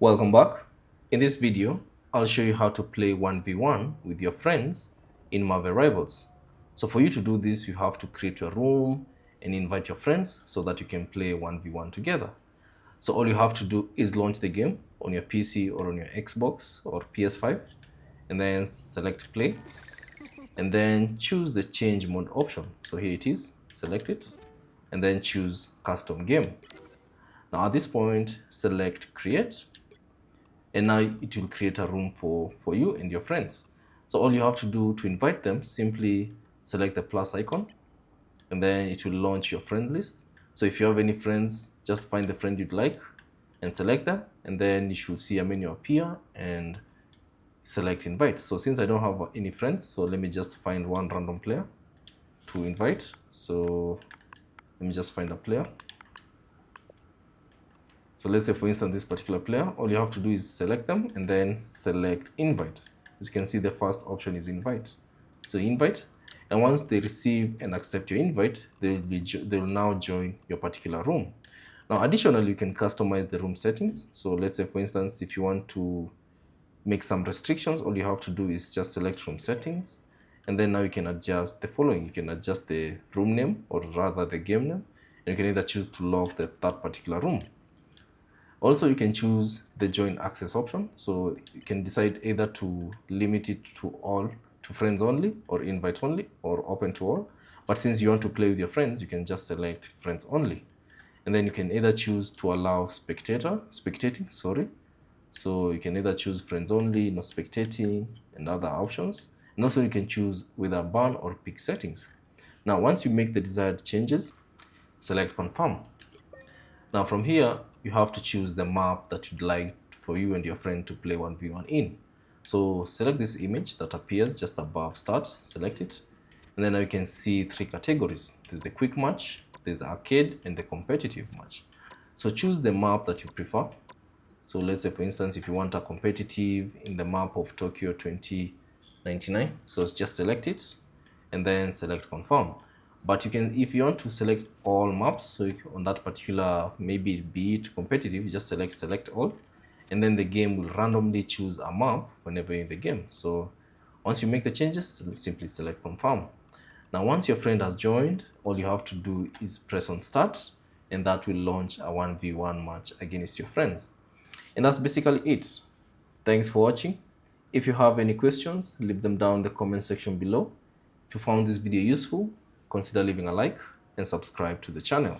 Welcome back. In this video, I'll show you how to play 1v1 with your friends in Marvel Rivals. So for you to do this, you have to create your room and invite your friends so that you can play 1v1 together. So all you have to do is launch the game on your PC or on your Xbox or PS5 and then select play and then choose the change mode option. So here it is, select it and then choose custom game. Now at this point, select create and now it will create a room for you and your friends. So all you have to do to invite them, simply select the plus icon and then it will launch your friend list. So if you have any friends, just find the friend you'd like and select them, and then you should see a menu appear and select invite. So since I don't have any friends, so let me just find one random player to invite. So let me just find a player. So let's say, for instance, this particular player, all you have to do is select them and then select invite. As you can see, the first option is invite. So invite, and once they receive and accept your invite, they will now join your particular room. Now, additionally, you can customize the room settings. So let's say, for instance, if you want to make some restrictions, all you have to do is just select room settings. And then now you can adjust the following. You can adjust the room name, or rather the game name. And you can either choose to lock that particular room. Also, you can choose the join access option. So you can decide either to limit it to all, to friends only, or invite only, or open to all. But since you want to play with your friends, you can just select friends only. And then you can either choose to allow spectating. So you can either choose friends only, no spectating, and other options. And also you can choose whether ban or pick settings. Now, once you make the desired changes, select confirm. Now from here, you have to choose the map that you'd like for you and your friend to play 1v1 in. So select this image that appears just above start, select it. And then now you can see three categories. There's the quick match, there's the arcade, and the competitive match. So choose the map that you prefer. So let's say, for instance, if you want a competitive in the map of Tokyo 2099, so just select it and then select confirm. But you can, if you want to select all maps, so on that particular, maybe be it competitive, you just select all, and then the game will randomly choose a map whenever you're in the game. So once you make the changes, simply select confirm. Now, once your friend has joined, all you have to do is press on start, and that will launch a 1v1 match against your friends. And that's basically it. Thanks for watching. If you have any questions, leave them down in the comment section below. If you found this video useful, consider leaving a like and subscribe to the channel.